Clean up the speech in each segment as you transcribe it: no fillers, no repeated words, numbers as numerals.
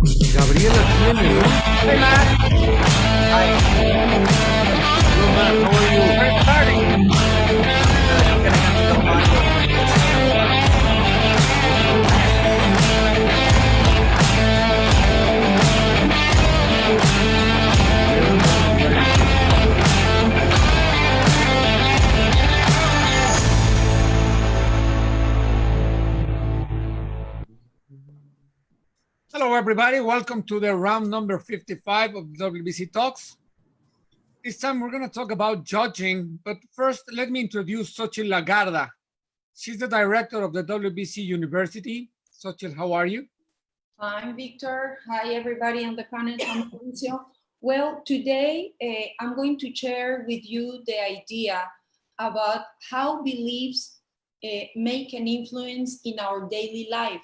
Gabriela tiene, ¿no? Hey, Matt. Hi. Hello, Matt. How are you? We're starting. I'm getting into the audio. Hello, everybody. Welcome to the round number 55 of WBC Talks. This time we're going to talk about judging, but first let me introduce 𝗧𝗔𝗟𝗡𝗗. She's the director of the WBC University. 𝗧𝗔, how are you? I'm Victor. Hi, everybody on the panel. I'm Mauricio. Well, today I'm going to share with you the idea about how beliefs make an influence in our daily life.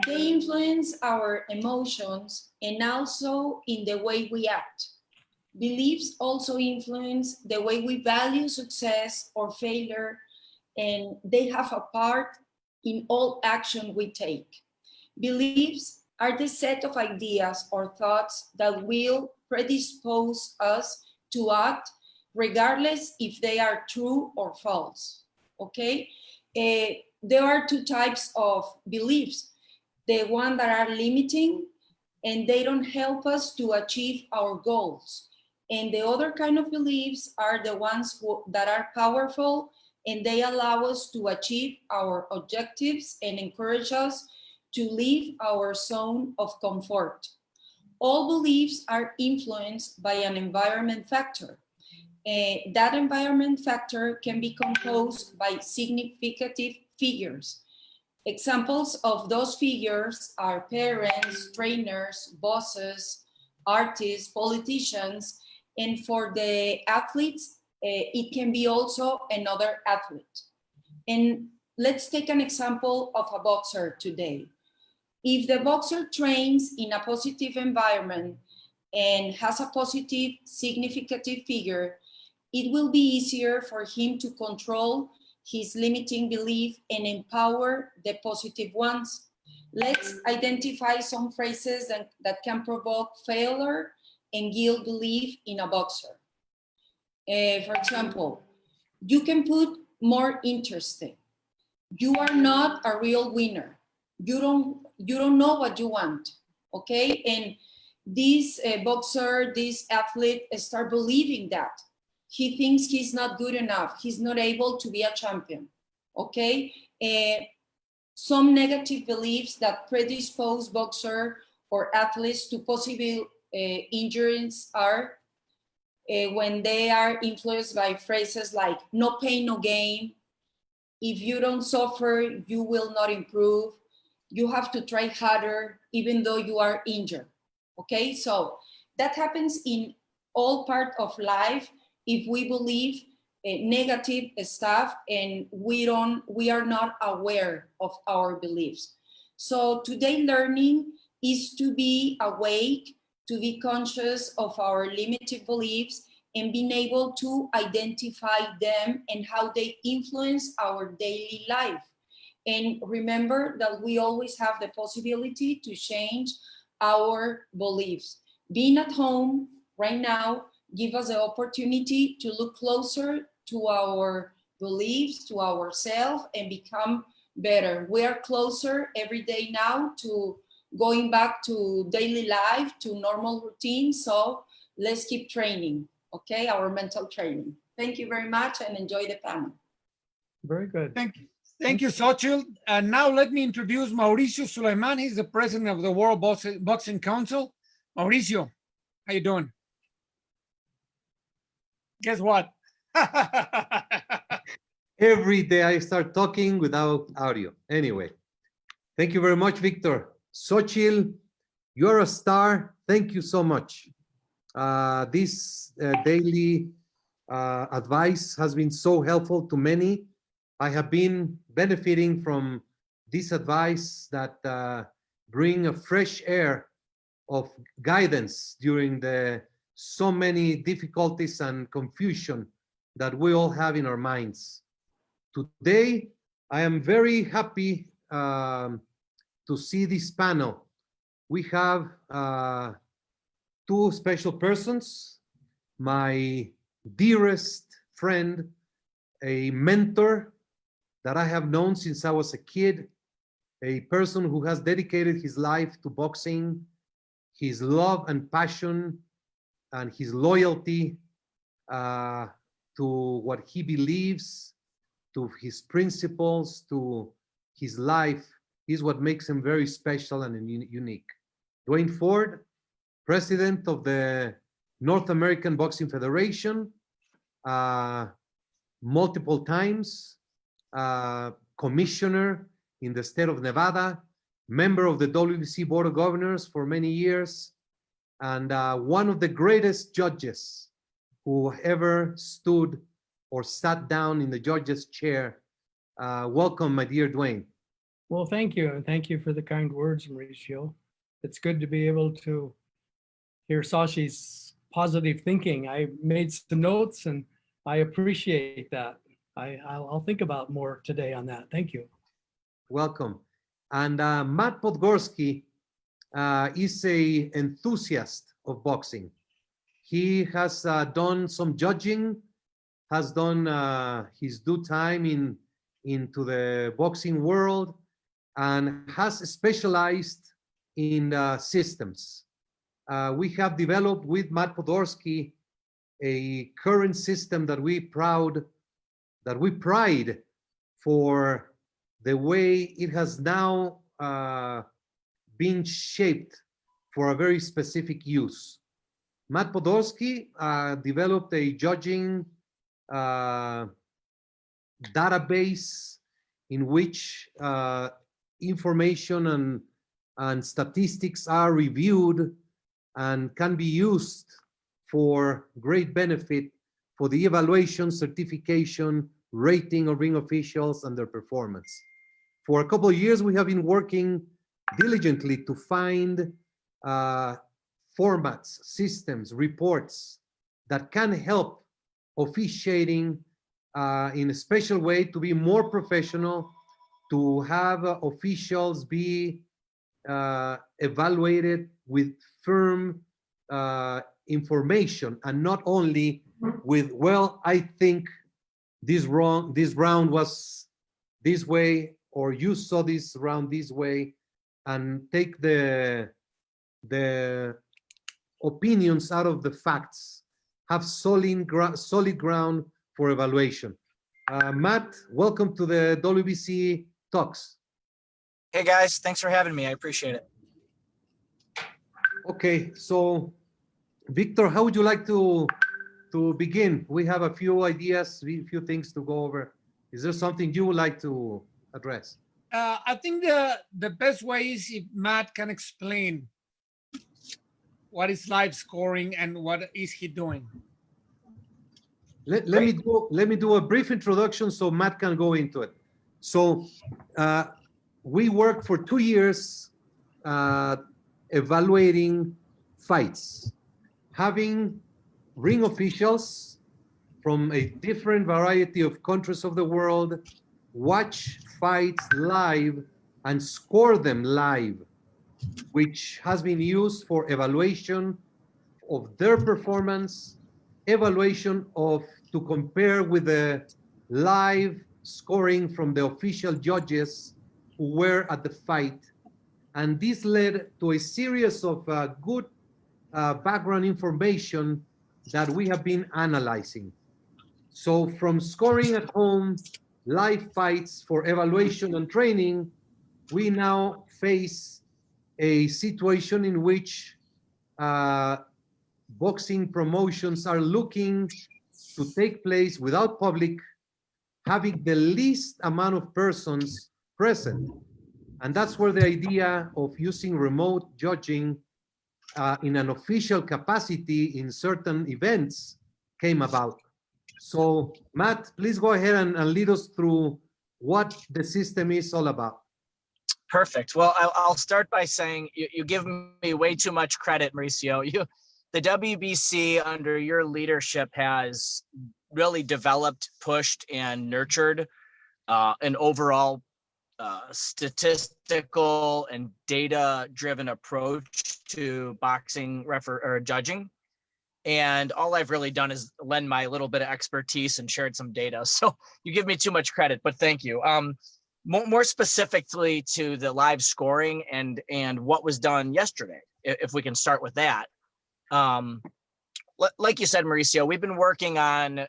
They influence our emotions and also in the way we act. Beliefs also influence the way we value success or failure, and they have a part in all action we take. Beliefs are the set of ideas or thoughts that will predispose us to act regardless if they are true or false, okay? There are two types of beliefs. The one that are limiting and they don't help us to achieve our goals. And the other kind of beliefs are the ones that are powerful and they allow us to achieve our objectives and encourage us to leave our zone of comfort. All beliefs are influenced by an environment factor. That environment factor can be composed by significant figures. Examples of those figures are parents, trainers, bosses, artists, politicians, and for the athletes, it can be also another athlete. And let's take an example of a boxer today. If the boxer trains in a positive environment and has a positive, significant figure, it will be easier for him to control his limiting belief and empower the positive ones. Let's identify some phrases that can provoke failure and guilt belief in a boxer. For example, you can put more interesting. You are not a real winner. You don't know what you want, okay? And this boxer, this athlete start believing that. He thinks he's not good enough. He's not able to be a champion, okay? Some negative beliefs that predispose boxer or athletes to possible injuries are when they are influenced by phrases like no pain, no gain. If you don't suffer, you will not improve. You have to try harder even though you are injured, okay? So that happens in all parts of life if we believe negative stuff and we are not aware of our beliefs. So today learning is to be awake, to be conscious of our limited beliefs and being able to identify them and how they influence our daily life. And remember that we always have the possibility to change our beliefs. Being at home right now give us the opportunity to look closer to our beliefs, to ourselves, and become better. We are closer every day now to going back to daily life, to normal routine. So let's keep training, okay? Our mental training. Thank you very much and enjoy the panel. Very good. Thank you, 𝗧𝗔. And now let me introduce Mauricio Suleiman. He's the president of the World Boxing Council. Mauricio, how you doing? Guess what? Every day I start talking without audio. Anyway, thank you very much, Victor. 𝗧𝗔, you're a star. Thank you so much. This daily advice has been so helpful to many. I have been benefiting from this advice that bring a fresh air of guidance during the so many difficulties and confusion that we all have in our minds. Today, I am very happy to see this panel we have two special persons, my dearest friend, a mentor that I have known since I was a kid, a person who has dedicated his life to boxing, his love and passion and his loyalty to what he believes, to his principles, to his life, is what makes him very special and unique. Dwayne Ford, president of the North American Boxing Federation, multiple times, commissioner in the state of Nevada, member of the WBC Board of Governors for many years, and one of the greatest judges who ever stood or sat down in the judge's chair. Welcome, my dear Dwayne. Well, thank you. And thank you for the kind words, Mauricio. It's good to be able to hear Sachi's positive thinking. I made some notes and I appreciate that. I'll think about more today on that. Thank you. Welcome. And Matt Podgorski is an enthusiast of boxing. He has done some judging, has done his due time into the boxing world, and has specialized in systems. We have developed with Matt Podgorski a current system that we pride for the way it has now been shaped for a very specific use. Matt Podgorski developed a judging database in which information and statistics are reviewed and can be used for great benefit for the evaluation, certification, rating of ring officials and their performance. For a couple of years, we have been working diligently to find formats, systems, reports that can help officiating in a special way to be more professional, to have officials be evaluated with firm information and not only with, well, I think this round was this way, or you saw this round this way, and take the opinions out of the facts, have solid ground for evaluation. Matt, welcome to the WBC Talks. Hey guys, thanks for having me. I appreciate it. Okay, so Victor, how would you like to begin? We have a few ideas, a few things to go over. Is there something you would like to address? I think the best way is if Matt can explain what is live scoring and what is he doing. Let me do a brief introduction so Matt can go into it. So we worked for 2 years evaluating fights, having ring officials from a different variety of countries of the world watch fights live and score them live, which has been used for evaluation of their performance, evaluation to compare with the live scoring from the official judges who were at the fight. And this led to a series of good background information that we have been analyzing. So from scoring at home, live fights for evaluation and training, we now face a situation in which boxing promotions are looking to take place without public, having the least amount of persons present. And that's where the idea of using remote judging in an official capacity in certain events came about. So Matt, please go ahead and lead us through what the system is all about. Perfect. Well, I'll start by saying you give me way too much credit, Mauricio. The WBC under your leadership has really developed, pushed, and nurtured an overall statistical and data-driven approach to boxing or judging. And all I've really done is lend my little bit of expertise and shared some data. So you give me too much credit, but thank you. More specifically to the live scoring and what was done yesterday, if we can start with that. Like you said, Mauricio, we've been working on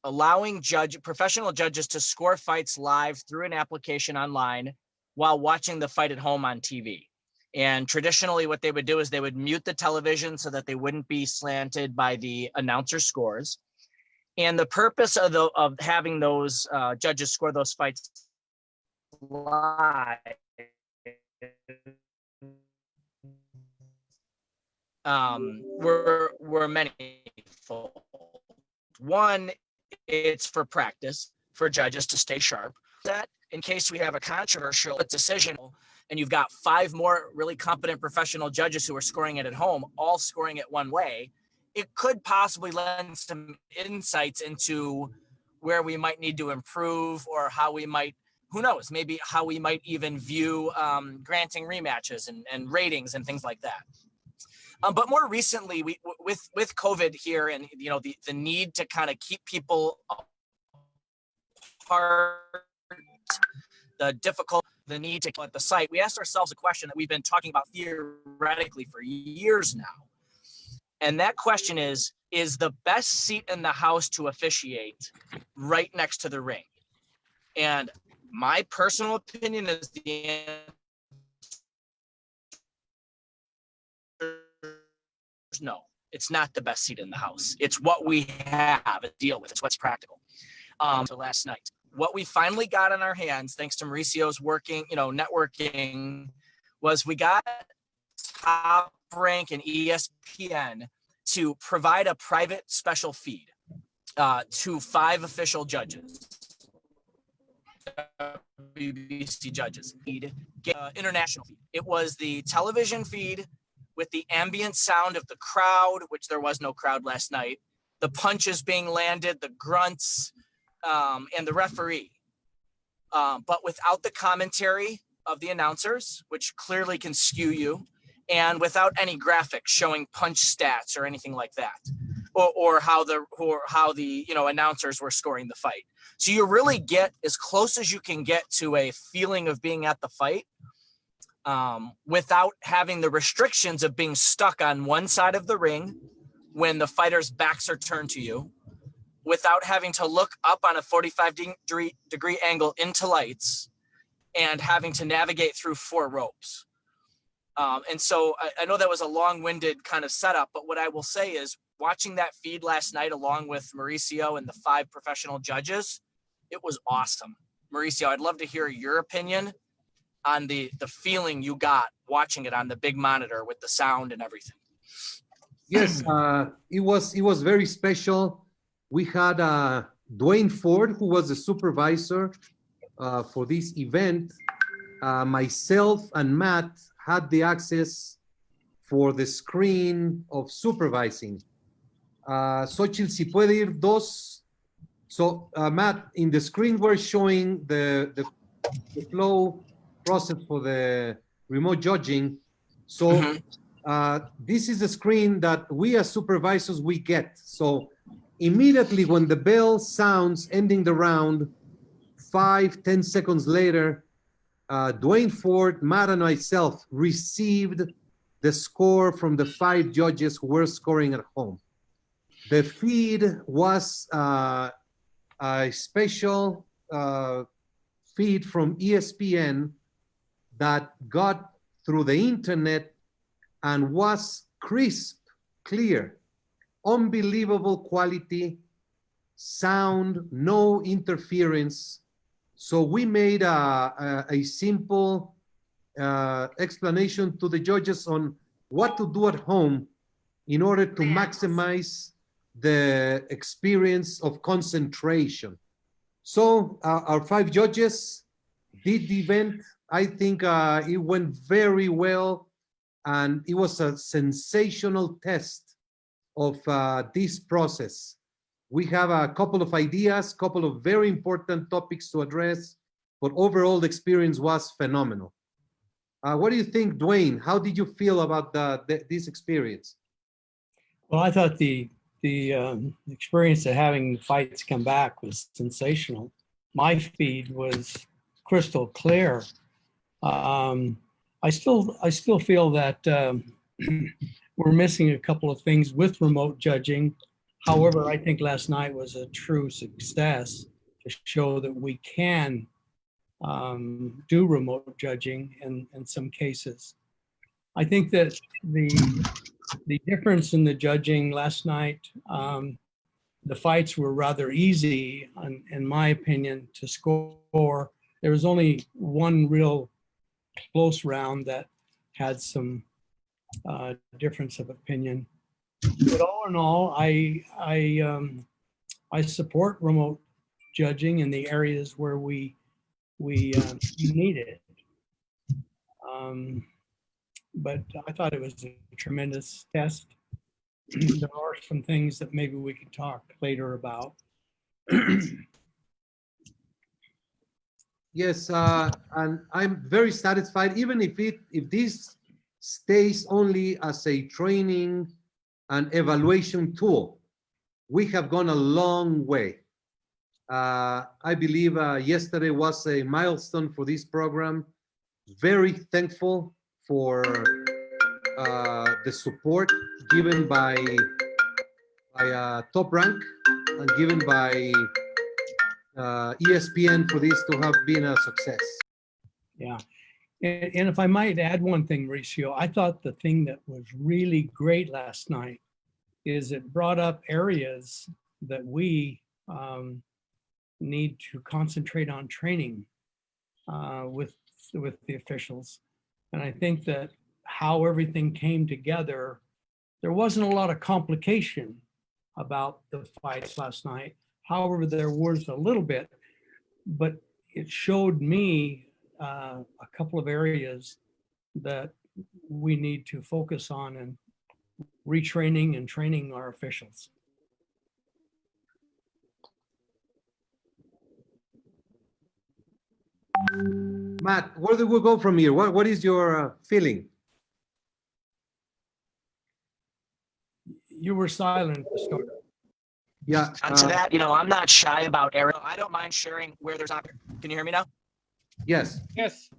allowing professional judges to score fights live through an application online while watching the fight at home on TV. And traditionally what they would do is they would mute the television so that they wouldn't be slanted by the announcer scores. And the purpose of having those judges score those fights live were manyfold. One, it's for practice for judges to stay sharp. That in case we have a controversial decision and you've got 5 more really competent professional judges who are scoring it at home, all scoring it one way, it could possibly lend some insights into where we might need to improve, or how we might, who knows, maybe how we might even view granting rematches and ratings and things like that. But more recently, with COVID here, and the need to kind of keep people apart, the need to at the site, we asked ourselves a question that we've been talking about theoretically for years now. And that question is the best seat in the house to officiate right next to the ring? And my personal opinion is the answer is no. It's not the best seat in the house. It's what we have to deal with. It's what's practical. So last night, what we finally got on our hands, thanks to Mauricio's networking, was we got Top Rank and ESPN to provide a private special feed to 5 official judges, WBC judges, international feed. It was the television feed with the ambient sound of the crowd, which there was no crowd last night, the punches being landed, the grunts, and the referee, but without the commentary of the announcers, which clearly can skew you, and without any graphics showing punch stats or anything like that, or how the announcers were scoring the fight. So you really get as close as you can get to a feeling of being at the fight, without having the restrictions of being stuck on one side of the ring when the fighters' backs are turned to you, without having to look up on a 45-degree angle into lights, and having to navigate through 4 ropes. And so I know that was a long-winded kind of setup, but what I will say is watching that feed last night along with Mauricio and the 5 professional judges, it was awesome. Mauricio, I'd love to hear your opinion on the feeling you got watching it on the big monitor with the sound and everything. Yes, it was very special. We had Dwayne Ford, who was the supervisor for this event. Myself and Matt had the access for the screen of supervising. 𝗧𝗔𝗟𝗞𝗦, si puede ir 2. So Matt, in the screen we're showing the flow process for the remote judging. So this is the screen that we as supervisors, we get. So immediately when the bell sounds ending the round, 5-10 seconds later, Dwayne Ford, Matt, and myself received the score from the 5 judges who were scoring at home. The feed was a special feed from ESPN that got through the internet and was crisp, clear, unbelievable quality, sound, no interference. So we made a simple explanation to the judges on what to do at home in order to maximize the experience of concentration. So our 5 judges did the event. I think it went very well, and it was a sensational test of this process. We have a couple of ideas, couple of very important topics to address. but overall the experience was phenomenal. What do you think, Dwayne? How did you feel about this experience? Well, I thought the experience of having fights come back was sensational. My feed was crystal clear. I still feel that we're missing a couple of things with remote judging. However, I think last night was a true success to show that we can do remote judging in some cases. I think that the difference in the judging last night, the fights were rather easy, in my opinion, to score. There was only one real close round that had some difference of opinion. But all in all, I support remote judging in the areas where we need it. But I thought it was a tremendous test. There are some things that maybe we could talk later about. Yes, and I'm very satisfied, even if this stays only as a training and evaluation tool. We have gone a long way. I believe yesterday was a milestone for this program. Very thankful for the support given by Top Rank and given by ESPN for this to have been a success. Yeah. And if I might add one thing, Mauricio, I thought the thing that was really great last night is it brought up areas that we need to concentrate on training with the officials. And I think that how everything came together, there wasn't a lot of complication about the fights last night. However, there was a little bit, but it showed me a couple of areas that we need to focus on and retraining and training our officials. Matt, where do we go from here? What is your feeling? You were silent at the start. Yeah. Onto that, I'm not shy about airing. I don't mind sharing where there's opportunity. Can you hear me now? Yes. Yes.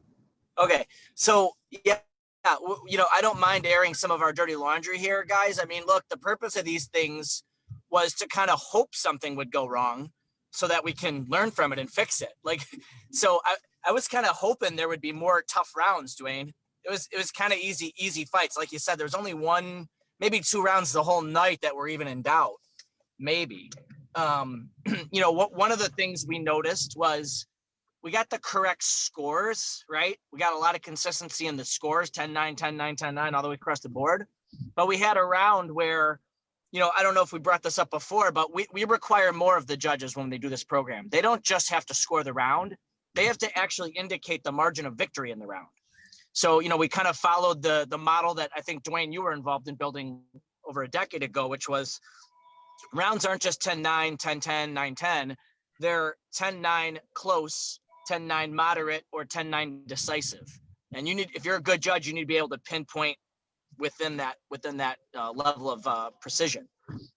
Okay, so yeah, I don't mind airing some of our dirty laundry here, guys. I mean, look, the purpose of these things was to kind of hope something would go wrong so that we can learn from it and fix it. Like, so I was kind of hoping there would be more tough rounds, Dwayne. It was kind of easy fights. Like you said, there's only one, maybe two rounds the whole night that were even in doubt. Maybe. One of the things we noticed was we got the correct scores, right? We got a lot of consistency in the scores, 10-9, 10-9, 10-9, all the way across the board. But we had a round where, I don't know if we brought this up before, but we require more of the judges when they do this program. They don't just have to score the round. They have to actually indicate the margin of victory in the round. So, we kind of followed the model that I think, Dwayne, you were involved in building over a decade ago, which was rounds aren't just 10-9, 10-10, 9-10. They're 10-9 close, 10-9 moderate, or 10-9 decisive. And if you're a good judge, you need to be able to pinpoint within that level of precision.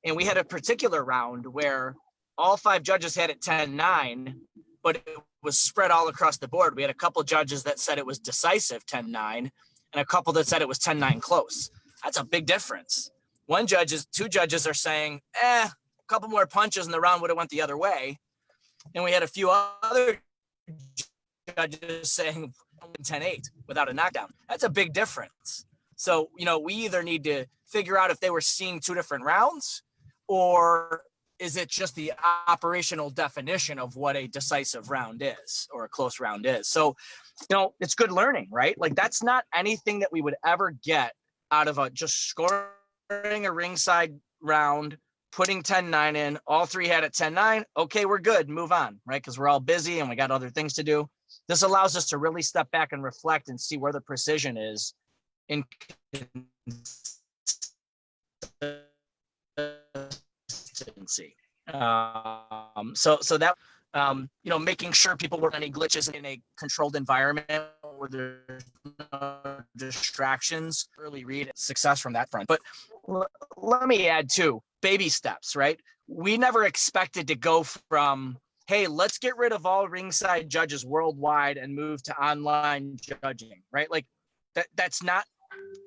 And we had a particular round where all five judges had it 10-9, but it was spread all across the board. We had a couple judges that said it was decisive 10-9, and a couple that said it was 10-9 close. That's a big difference. Two judges are saying, a couple more punches and the round would have went the other way. And we had a few other judges saying 10-8 without a knockdown. That's a big difference. So, we either need to figure out if they were seeing two different rounds, or is it just the operational definition of what a decisive round is or a close round is. So, it's good learning, right? Like, that's not anything that we would ever get out of just scoring a ringside round, putting 10-9 in. All three had it 10-9. Okay, we're good. Move on, right? Because we're all busy and we got other things to do. This allows us to really step back and reflect and see where the precision is in consistency. So that You know, making sure people weren't any glitches in a controlled environment where there's no distractions. Early read success from that front. But let me add too, baby steps, right? We never expected to go from, hey, let's get rid of all ringside judges worldwide and move to online judging, right? Like that's not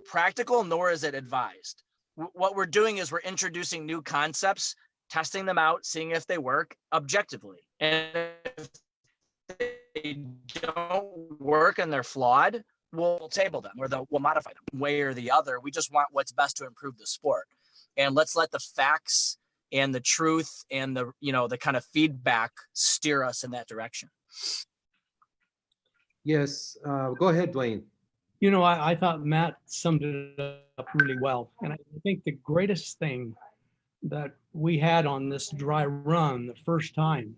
practical, nor is it advised. What we're doing is we're introducing new concepts, testing them out, seeing if they work objectively. And if they don't work and they're flawed, we'll table them or we'll modify them one way or the other. We just want what's best to improve the sport. And let's let the facts and the truth and the, you know, the kind of feedback steer us in that direction. Yes, go ahead, Dwayne. You know, I thought Matt summed it up really well. And I think the greatest thing that we had on this dry run the first time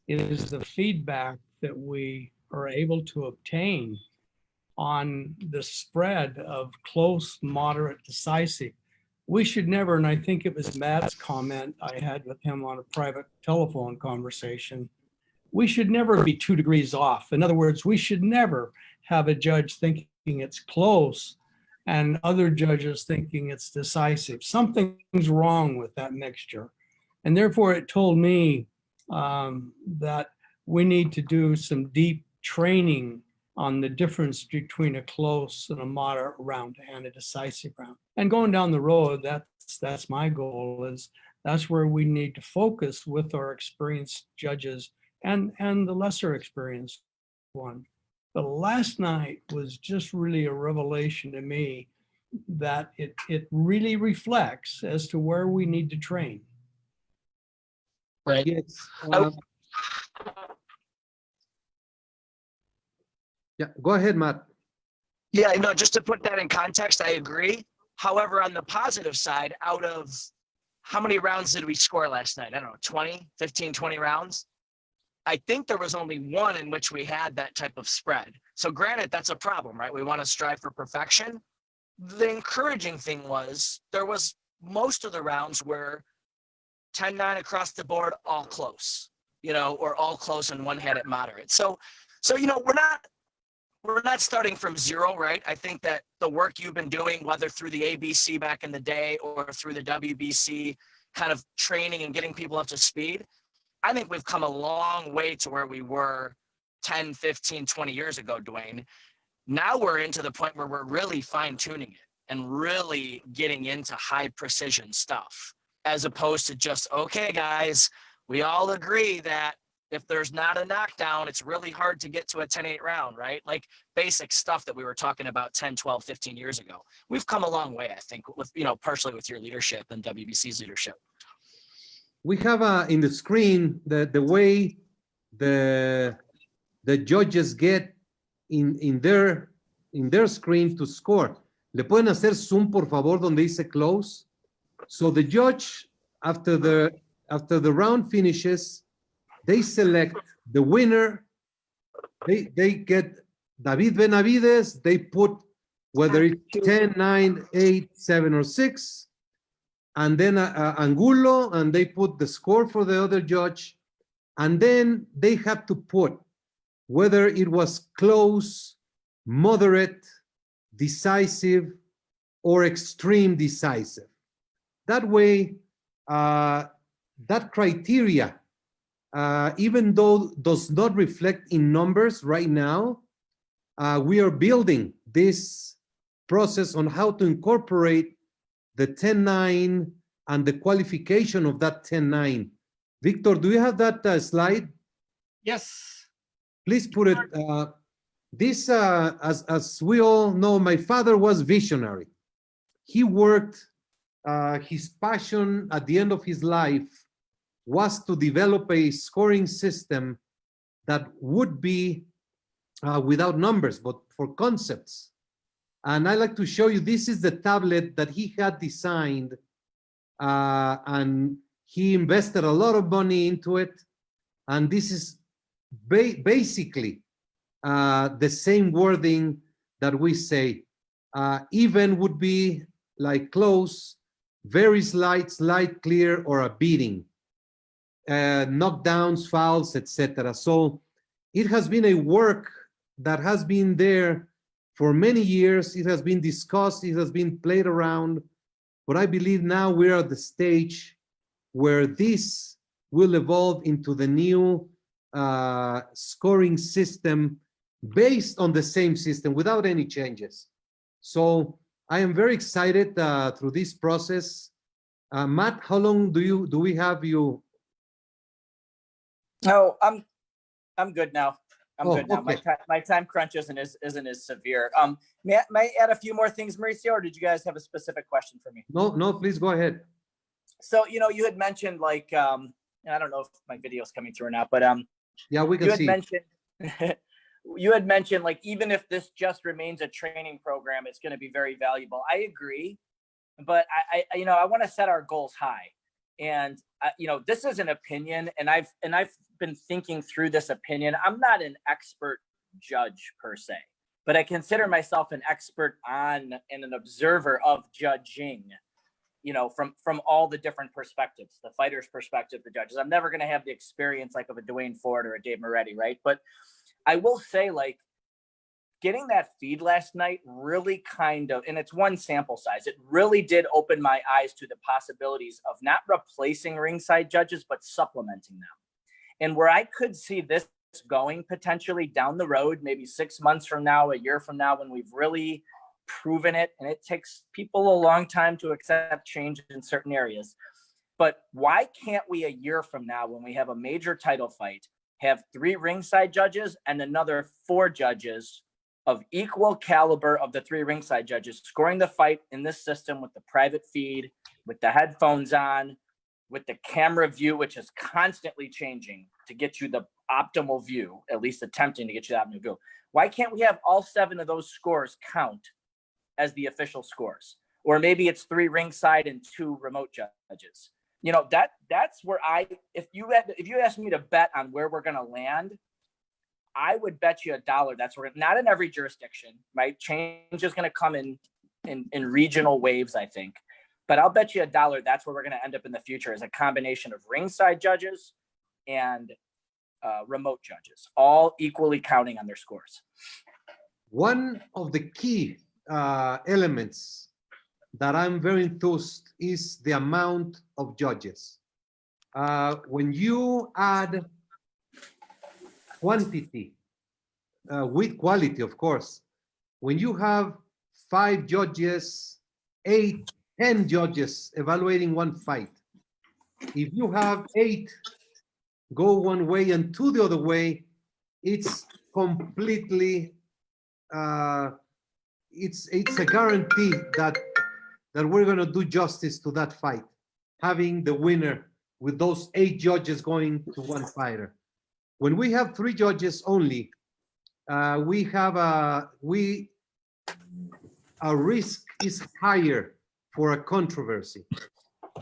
is the feedback that we are able to obtain on the spread of close, moderate, decisive. We should never, and I think it was Matt's comment I had with him on a private telephone conversation, we should never be 2 degrees off. In other words, we should never have a judge thinking it's close and other judges thinking it's decisive. Something's wrong with that mixture. And therefore it told me that we need to do some deep training on the difference between a close and a moderate round and a decisive round. And going down the road, that's my goal, is that's where we need to focus with our experienced judges and the lesser experienced one. But last night was just really a revelation to me that it really reflects as to where we need to train. Right. Yes. Yeah, go ahead, Matt. Yeah, no, just to put that in context, I agree. However, on the positive side, out of how many rounds did we score last night? I don't know, 20, 15, 20 rounds. I think there was only one in which we had that type of spread. So granted, that's a problem, right? We want to strive for perfection. The encouraging thing was there was most of the rounds were 10-9 across the board, all close, you know, or all close and one had it moderate. So, you know, we're not starting from zero, right? I think that the work you've been doing, whether through the ABC back in the day or through the WBC kind of training and getting people up to speed, I think we've come a long way to where we were 10, 15, 20 years ago, Dwayne. Now we're into the point where we're really fine tuning it and really getting into high precision stuff, as opposed to just, okay, guys, we all agree that if there's not a knockdown, it's really hard to get to a 10-8 round, right? Like basic stuff that we were talking about 10, 12, 15 years ago. We've come a long way, I think, with, you know, partially with your leadership and WBC's leadership. We have in the screen the way the judges get in their screen to score. ¿Le pueden hacer zoom, por favor, donde dice close? So the judge, after the round finishes, they select the winner. They get David Benavides. They put whether it's 10, 9, 8, 7, or 6. And then Angulo, and they put the score for the other judge. And then they have to put whether it was close, moderate, decisive, or extreme decisive. That way, that criteria, even though does not reflect in numbers right now, we are building this process on how to incorporate the 10-9 and the qualification of that 10-9. Victor, do you have that slide? Yes. Please put it. As we all know, my father was visionary. He worked, his passion at the end of his life was to develop a scoring system that would be without numbers, but for concepts. And I like to show you, this is the tablet that he had designed, and he invested a lot of money into it. And this is basically the same wording that we say. Even would be like close, very slight, clear, or a beating. knockdowns, fouls, etc. So it has been a work that has been there for many years. It has been discussed, it has been played around, but I believe now we're at the stage where this will evolve into the new scoring system based on the same system without any changes. So I am very excited through this process. Matt, how long do we have you? Oh, I'm good now. I'm Oh, good now. okay. My time crunch isn't as severe. May I add a few more things, Mauricio, or did you guys have a specific question for me? No, please go ahead. So, you had mentioned like, and I don't know if my video is coming through or not, but Yeah, we you can had see. mentioned, you had mentioned like, even if this just remains a training program, it's going to be very valuable. I agree, but I want to set our goals high. And this is an opinion, and I've been thinking through this opinion. I'm not an expert judge per se, but I consider myself an expert on and an observer of judging, from all the different perspectives, the fighter's perspective, the judges. I'm never going to have the experience like of a Dwayne Ford or a Dave Moretti, right? But I will say, like, getting that feed last night really kind of, and it's one sample size, it really did open my eyes to the possibilities of not replacing ringside judges, but supplementing them. And where I could see this going potentially down the road, maybe 6 months from now, a year from now, when we've really proven it, and it takes people a long time to accept change in certain areas. But why can't we, a year from now, when we have a major title fight, have 3 ringside judges and another 4 judges of equal caliber of the 3 ringside judges scoring the fight in this system with the private feed, with the headphones on, with the camera view, which is constantly changing to get you the optimal view, at least attempting to get you the optimal view. Why can't we have all 7 of those scores count as the official scores? Or maybe it's 3 ringside and 2 remote judges. That's where if you asked me to bet on where we're going to land, I would bet you $1 that's where, not in every jurisdiction, right? Change is going to come in regional waves, I think. But I'll bet you $1 that's where we're going to end up in the future, is a combination of ringside judges and remote judges, all equally counting on their scores. One of the key elements that I'm very enthused is the amount of judges. When you add quantity with quality, of course, when you have 5 judges, 8, 10 judges evaluating one fight, if you have 8 go one way and 2 the other way, it's completely it's a guarantee that we're going to do justice to that fight, having the winner with those 8 judges going to one fighter. When we have 3 judges only, our risk is higher for a controversy.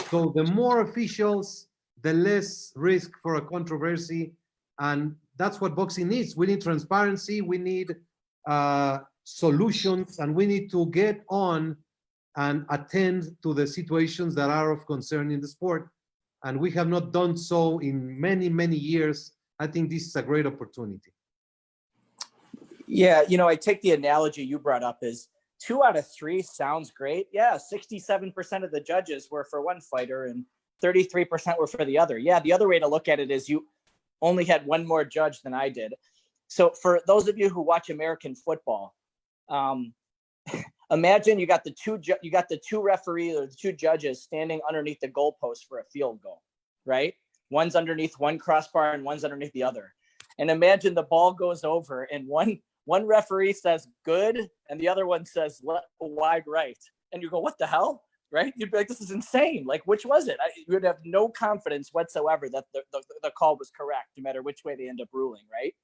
So the more officials, the less risk for a controversy, and that's what boxing needs. We need transparency, we need solutions, and we need to get on and attend to the situations that are of concern in the sport. And we have not done so in many, many years. I think this is a great opportunity. Yeah, I take the analogy you brought up is 2 out of 3 sounds great. Yeah, 67% of the judges were for one fighter and 33% were for the other. Yeah, the other way to look at it is you only had 1 more judge than I did. So for those of you who watch American football, imagine you got the 2 referees or the 2 judges standing underneath the goalpost for a field goal, right? One's underneath one crossbar and one's underneath the other. And imagine the ball goes over and one referee says good and the other one says wide right. And you go, what the hell? Right? You'd be like, this is insane. Like, which was it? You would have no confidence whatsoever that the call was correct, no matter which way they end up ruling, right?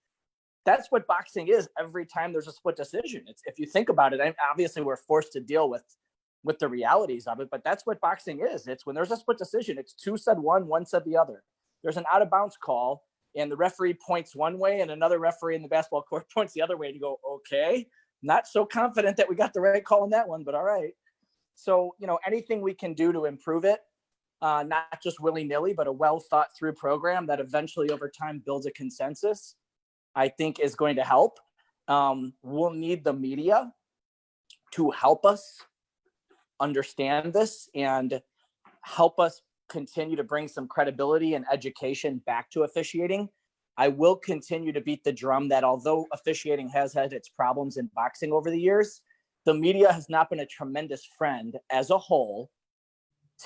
That's what boxing is every time there's a split decision. It's, if you think about it, obviously we're forced to deal with the realities of it, but that's what boxing is. It's when there's a split decision, it's 2 said one, 1 said the other. There's an out of bounds call and the referee points one way and another referee in the basketball court points the other way, and you go, okay, not so confident that we got the right call on that one, but all right. So, anything we can do to improve it, not just willy-nilly, but a well thought through program that eventually over time builds a consensus, I think is going to help. We'll need the media to help us understand this and help us continue to bring some credibility and education back to officiating. I will continue to beat the drum that although officiating has had its problems in boxing over the years, the media has not been a tremendous friend as a whole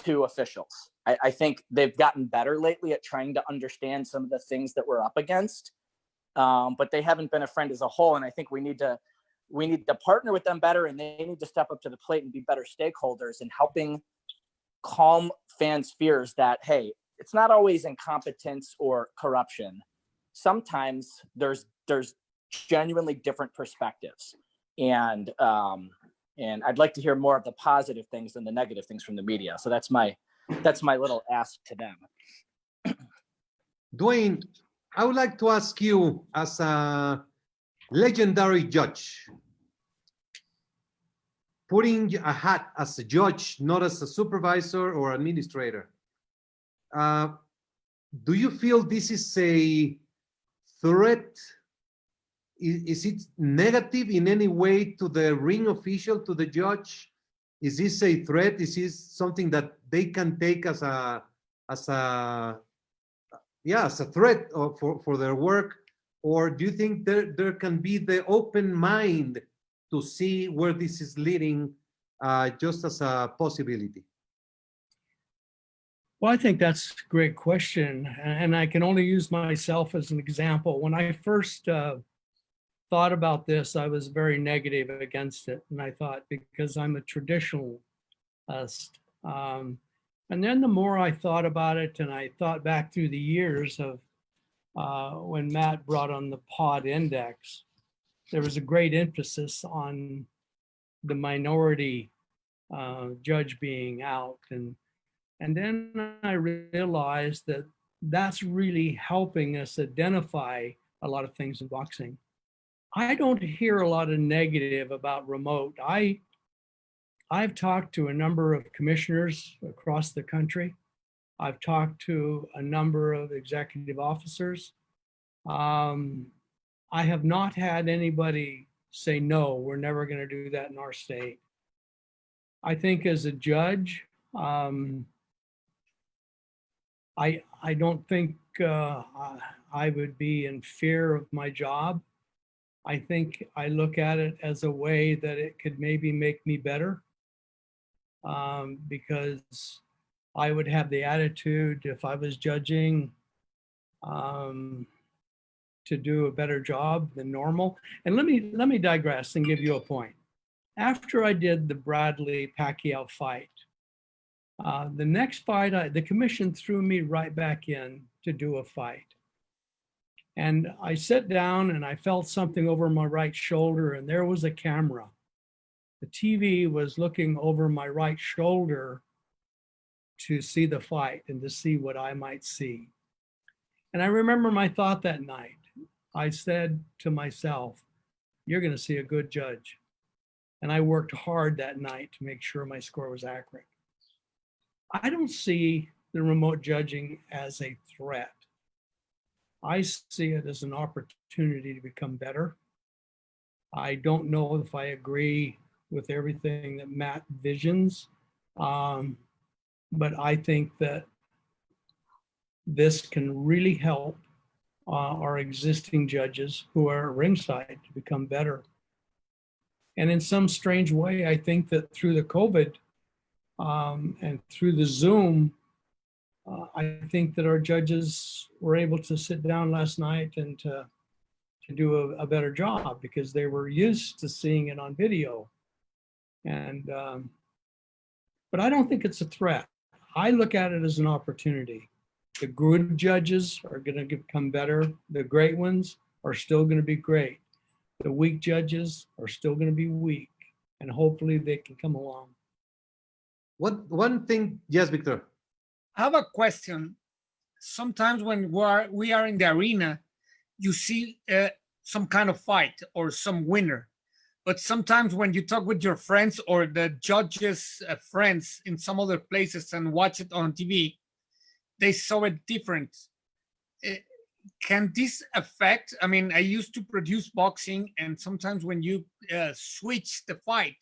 to officials. I think they've gotten better lately at trying to understand some of the things that we're up against, but they haven't been a friend as a whole. And I think we need to partner with them better, and they need to step up to the plate and be better stakeholders in helping calm fans' fears that, hey, it's not always incompetence or corruption. Sometimes there's genuinely different perspectives, and I'd like to hear more of the positive things than the negative things from the media. So that's my little ask to them. Dwayne, I would like to ask you, as a legendary judge, putting a hat as a judge, not as a supervisor or administrator, do you feel this is a threat? Is it negative in any way to the ring official, to the judge? Is this a threat? Is this something that they can take as a threat for their work? Or do you think there can be the open mind to see where this is leading, just as a possibility? Well, I think that's a great question. And I can only use myself as an example. When I first thought about this, I was very negative against it. And I thought, because I'm a traditionalist. And then the more I thought about it, and I thought back through the years of when Matt brought on the pod index, there was a great emphasis on the minority judge being out. And then I realized that that's really helping us identify a lot of things in boxing. I don't hear a lot of negative about remote. I've talked to a number of commissioners across the country. I've talked to a number of executive officers. I have not had anybody say, no, we're never going to do that in our state. I think as a judge, I don't think I would be in fear of my job. I think I look at it as a way that it could maybe make me better, because I would have the attitude, if I was judging, to do a better job than normal. And let me digress and give you a point. After I did the 𝗧𝗔𝗟𝗡𝗗 fight, the next fight, the commission threw me right back in to do a fight. And I sat down and I felt something over my right shoulder, and there was a camera. The TV was looking over my right shoulder to see the fight and to see what I might see. And I remember my thought that night. I said to myself, you're going to see a good judge. And I worked hard that night to make sure my score was accurate. I don't see the remote judging as a threat. I see it as an opportunity to become better. I don't know if I agree with everything that Matt visions, but I think that this can really help our existing judges who are ringside to become better. And in some strange way, I think that through the COVID and through the Zoom, I think that our judges were able to sit down last night and to do a better job, because they were used to seeing it on video. And but I don't think it's a threat. I look at it as an opportunity. The good judges are going to become better. The great ones are still going to be great. The weak judges are still going to be weak, and hopefully they can come along. One thing, yes, Victor. I have a question. Sometimes when we are in the arena, you see some kind of fight or some winner. but sometimes when you talk with your friends or the judges' friends in some other places and watch it on TV, they saw it different. Can this affect? I mean, I used to produce boxing, and sometimes when you switch the fight,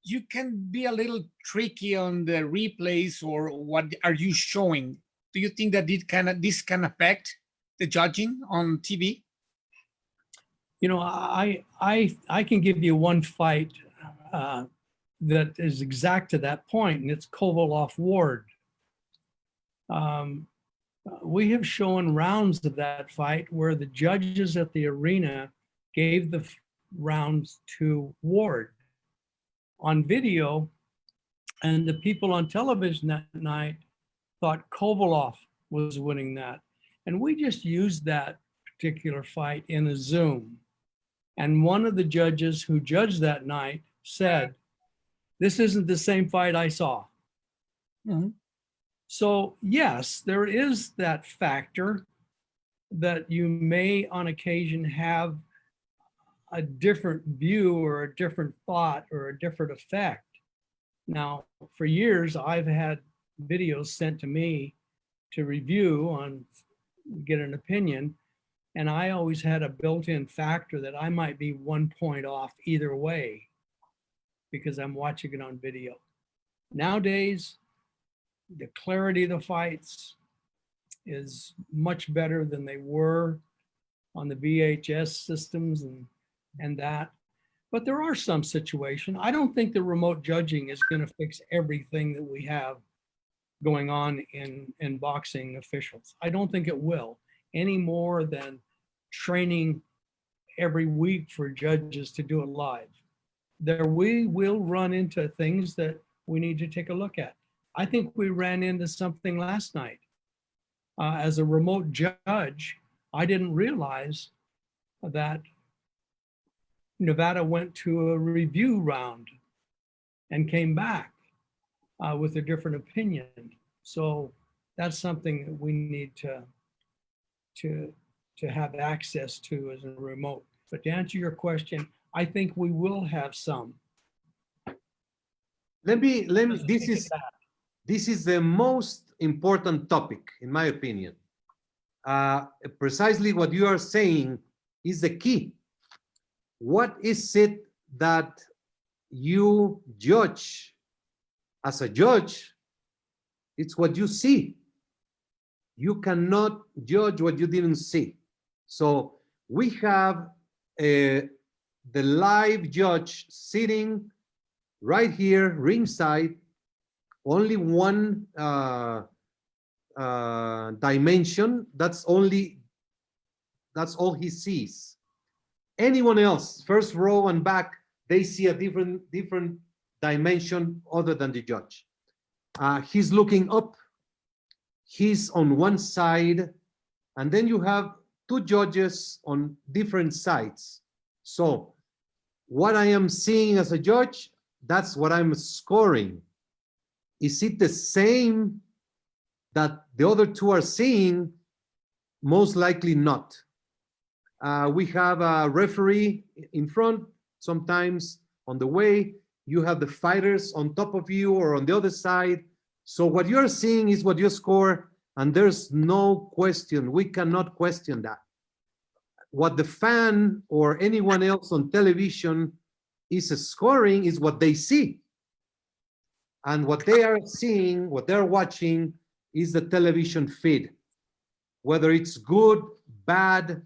you can be a little tricky on the replays or what are you showing. Do you think that this can affect the judging on TV? You know, I can give you one fight that is exact to that point, and it's Kovalev-Ward. We have shown rounds of that fight where the judges at the arena gave the rounds to Ward on video, and the people on television that night thought Kovalev was winning that. And we just used that particular fight in a Zoom. And one of the judges who judged that night said, "This isn't the same fight I saw." Mm-hmm. So yes, there is that factor that you may on occasion have a different view or a different thought or a different effect. Now, for years, I've had videos sent to me to review on, get an opinion, and I always had a built-in factor that I might be 1 point off either way because I'm watching it on video. Nowadays, the clarity of the fights is much better than they were on the VHS systems and that. But there are some situations. I don't think the remote judging is going to fix everything that we have going on in boxing officials. I don't think it will, any more than training every week for judges to do it live. We will run into things that we need to take a look at. I think we ran into something last night. As a remote judge, I didn't realize that Nevada went to a review round and came back with a different opinion. So that's something that we need to have access to as a remote. But to answer your question, I think we will have some. This is the most important topic, in my opinion. Precisely what you are saying is the key. What is it that you judge as a judge? It's what you see. You cannot judge what you didn't see. So we have the live judge sitting right here, ringside, only one dimension. That's all he sees. Anyone else, first row and back, they see a different dimension other than the judge. He's looking up. He's on one side, and then you have two judges on different sides. So what I am seeing as a judge, that's what I'm scoring. Is it the same that the other two are seeing? Most likely not. We have a referee in front, sometimes on the way. You have the fighters on top of you or on the other side. So what you're seeing is what you score, and there's no question. We cannot question that. What the fan or anyone else on television is scoring is what they see. And what they are seeing, what they're watching, is the television feed. Whether it's good, bad,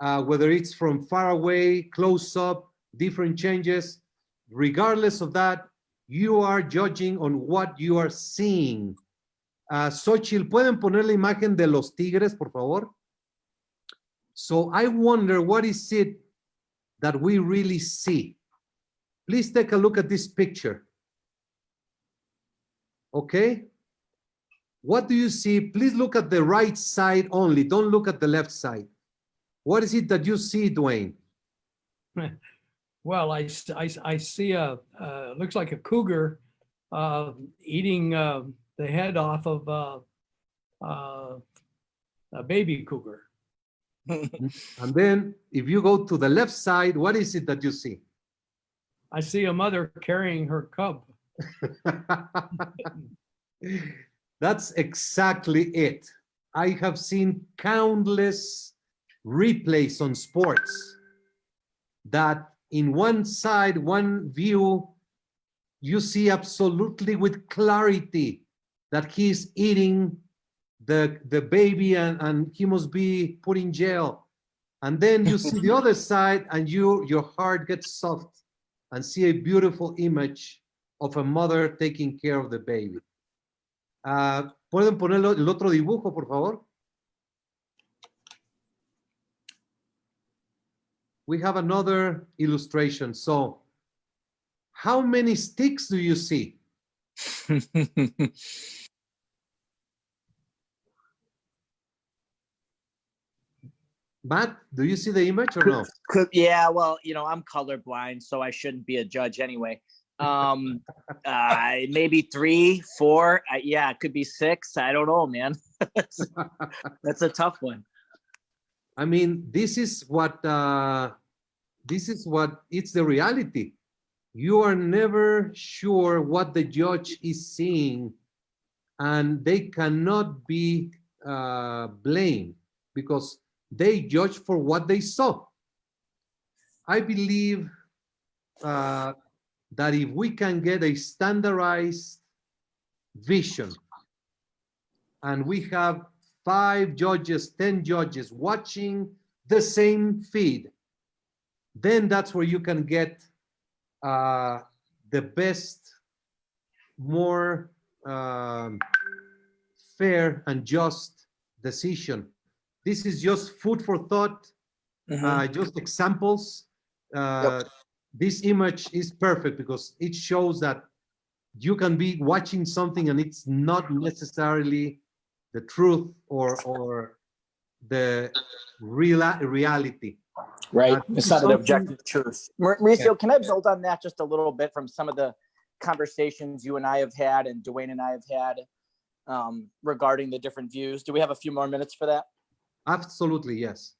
whether it's from far away, close up, different changes, regardless of that, you are judging on what you are seeing. 𝗧𝗔𝗟𝗞𝗦, ¿pueden poner la imagen de los tigres, por favor? So I wonder, what is it that we really see? Please take a look at this picture. Okay? What do you see? Please look at the right side only. Don't look at the left side. What is it that you see, Dwayne? Well, I see looks like a cougar eating the head off of a baby cougar. And then if you go to the left side, what is it that you see? I see a mother carrying her cub. That's exactly it. I have seen countless replays on sports that in one side, one view, you see absolutely with clarity that he's eating the baby and he must be put in jail. And then you see the other side and your heart gets soft and see a beautiful image of a mother taking care of the baby. ¿Pueden poner el otro dibujo, por favor? We have another illustration. So, how many sticks do you see? Matt, do you see the image or no? Yeah, well, I'm colorblind, so I shouldn't be a judge anyway. Maybe 3, 4. Yeah, it could be 6. I don't know, man. That's a tough one. I mean, this is what it's the reality. You are never sure what the judge is seeing, and they cannot be blamed because they judge for what they saw. I believe that if we can get a standardized vision and we have 5 judges, 10 judges watching the same feed, then that's where you can get the best, more fair and just decision. This is just food for thought, just examples. Yep. This image is perfect because it shows that you can be watching something and it's not necessarily the truth or the reality. Right. It's not an objective truth. Mauricio, can I build on that just a little bit from some of the conversations you and I have had and Dwayne and I have had regarding the different views? Do we have a few more minutes for that? Absolutely, yes.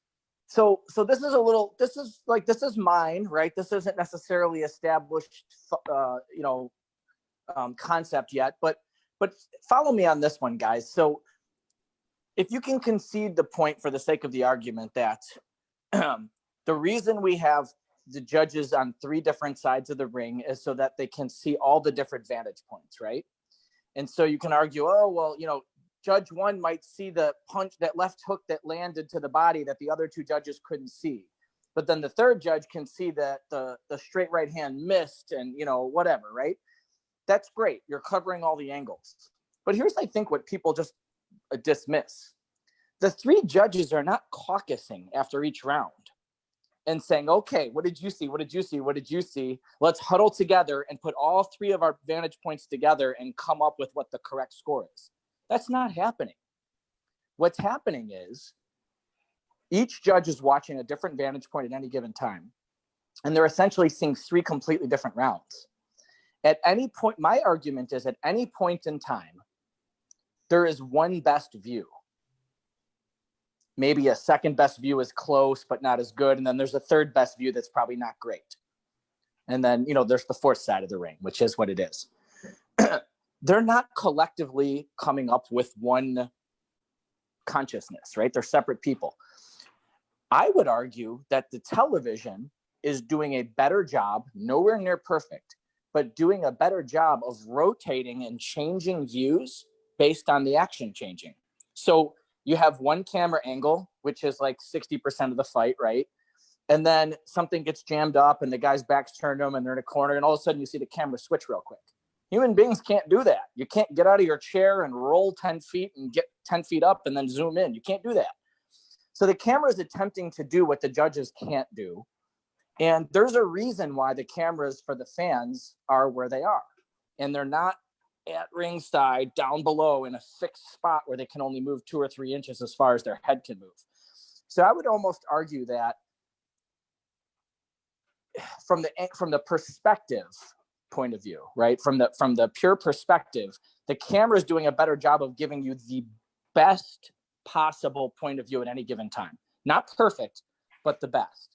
So this is mine, right? This isn't necessarily established, concept yet, but follow me on this one, guys. So if you can concede the point for the sake of the argument that the reason we have the judges on 3 different sides of the ring is so that they can see all the different vantage points, right? And so you can argue, oh, well, Judge 1 might see the punch, that left hook that landed to the body that the other 2 judges couldn't see. But then the 3rd judge can see that the straight right hand missed and, whatever, right? That's great. You're covering all the angles. But here's, I think, what people just dismiss. The 3 judges are not caucusing after each round and saying, okay, what did you see? What did you see? What did you see? Let's huddle together and put all 3 of our vantage points together and come up with what the correct score is. That's not happening. What's happening is each judge is watching a different vantage point at any given time, and they're essentially seeing 3 completely different rounds. At any point, my argument is at any point in time, there is one best view. Maybe a second best view is close, but not as good. And then there's a third best view that's probably not great. And then, there's the 4th side of the ring, which is what it is. They're not collectively coming up with one consciousness, right? They're separate people. I would argue that the television is doing a better job, nowhere near perfect, but doing a better job of rotating and changing views based on the action changing. So you have one camera angle, which is like 60% of the fight, right? And then something gets jammed up and the guy's back's turned to them and they're in a corner, and all of a sudden you see the camera switch real quick. Human beings can't do that. You can't get out of your chair and roll 10 feet and get 10 feet up and then zoom in. You can't do that. So the camera is attempting to do what the judges can't do. And there's a reason why the cameras for the fans are where they are. And they're not at ringside down below in a fixed spot where they can only move 2 or 3 inches as far as their head can move. So I would almost argue that from the perspective point of view, right? From the pure perspective, the camera is doing a better job of giving you the best possible point of view at any given time. Not perfect, but the best.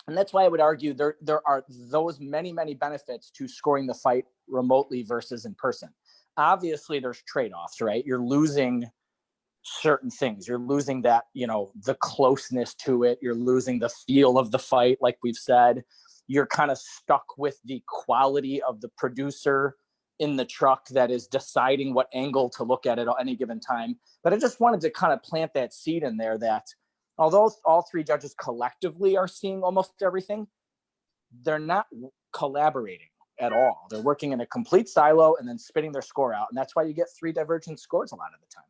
And that's why I would argue there are those many benefits to scoring the fight remotely versus in person. Obviously, there's trade-offs, right? You're losing certain things. You're losing that, the closeness to it. You're losing the feel of the fight, like we've said. You're kind of stuck with the quality of the producer in the truck that is deciding what angle to look at any given time. But I just wanted to kind of plant that seed in there that although all three judges collectively are seeing almost everything, they're not collaborating at all. They're working in a complete silo and then spitting their score out. And that's why you get three divergent scores a lot of the time.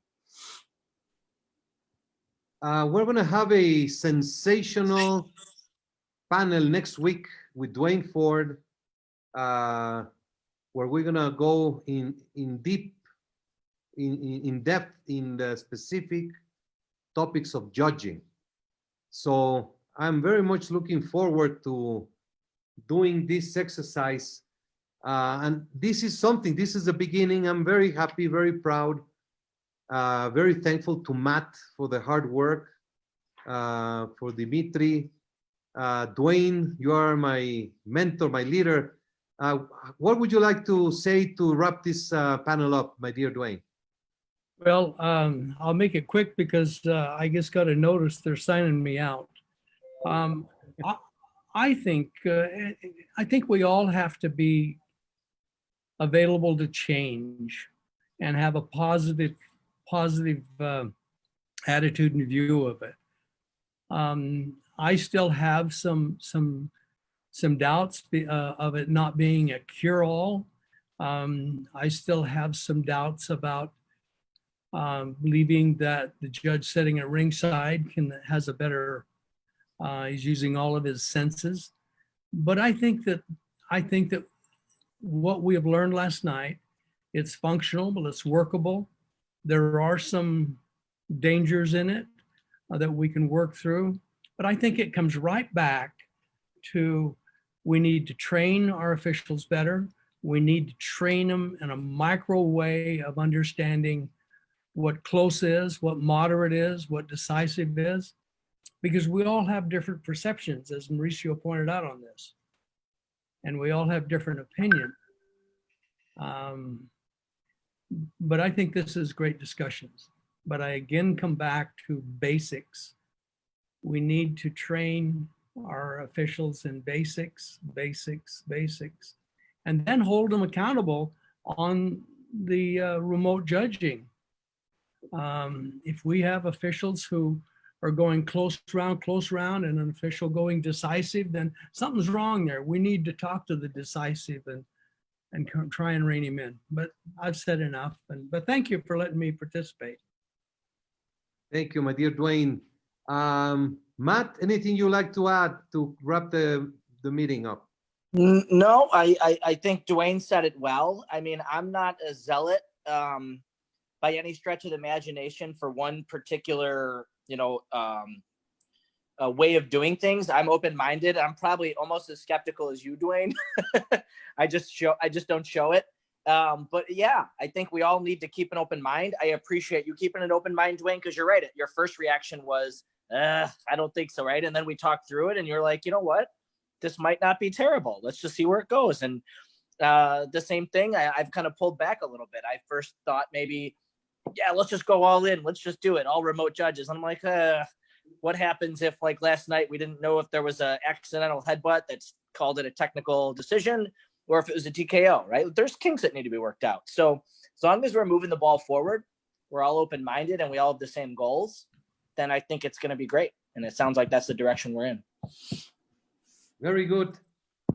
We're going to have a sensational panel next week with Dwayne Ford, where we're going to go in depth in the specific topics of judging. So I'm very much looking forward to doing this exercise. And this is the beginning. I'm very happy, very proud, very thankful to Matt for the hard work, for Dimitri. Dwayne, you are my mentor, my leader. What would you like to say to wrap this panel up, my dear Dwayne? Well, I'll make it quick because I just got a notice they're signing me out. I think we all have to be available to change and have a positive attitude and view of it. I still have some doubts of it not being a cure-all. I still have some doubts about believing that the judge sitting at ringside has a better, he's using all of his senses. But I think that what we have learned last night, it's functional, but it's workable. There are some dangers in it that we can work through. But I think it comes right back to we need to train our officials better. We need to train them in a micro way of understanding what close is, what moderate is, what decisive is, because we all have different perceptions, as Mauricio pointed out on this, and we all have different opinions. But I think this is great discussions. But I again come back to basics. We need to train our officials in basics, and then hold them accountable on the remote judging. If we have officials who are going close round, and an official going decisive, then something's wrong there. We need to talk to the decisive and try and rein him in. But I've said enough. But thank you for letting me participate. Thank you, my dear Dwayne. Matt, anything you'd like to add to wrap the meeting up? No, I think Dwayne said it well. I mean, I'm not a zealot by any stretch of the imagination for one particular, way of doing things. I'm open-minded. I'm probably almost as skeptical as you, Dwayne. I just don't show it. But yeah, I think we all need to keep an open mind. I appreciate you keeping an open mind, Dwayne, because you're right. Your first reaction was, I don't think so, right? And then we talked through it and you're like, you know what? This might not be terrible. Let's just see where it goes. And the same thing, I've kind of pulled back a little bit. I first thought maybe, yeah, let's just go all in. Let's just do it. All remote judges. And I'm like, what happens if, like last night, we didn't know if there was an accidental headbutt that's called it a technical decision or if it was a TKO, right? There's kinks that need to be worked out. So as long as we're moving the ball forward, we're all open-minded and we all have the same goals, then I think it's going to be great. And it sounds like that's the direction we're in. Very good.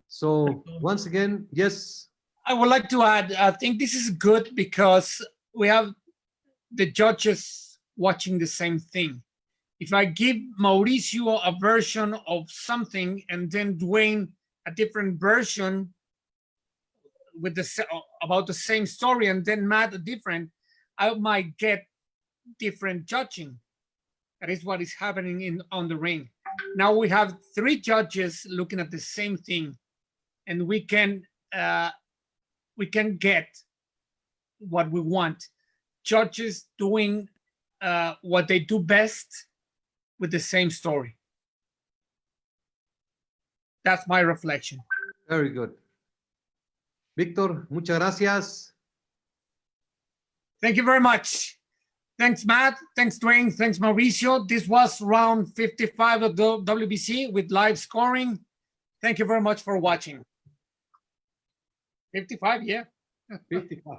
So once again, yes. I would like to add, I think this is good because we have the judges watching the same thing. If I give Mauricio a version of something and then Dwayne a different version with about the same story and then Matt a different, I might get different judging. That is what is happening on the ring. Now we have three judges looking at the same thing, and we can get what we want. Judges doing what they do best with the same story. That's my reflection. Very good. Victor, muchas gracias. Thank you very much. Thanks, Matt. Thanks, Dwayne. Thanks, Mauricio. This was round 55 of the WBC with live scoring. Thank you very much for watching. 55, yeah. 55.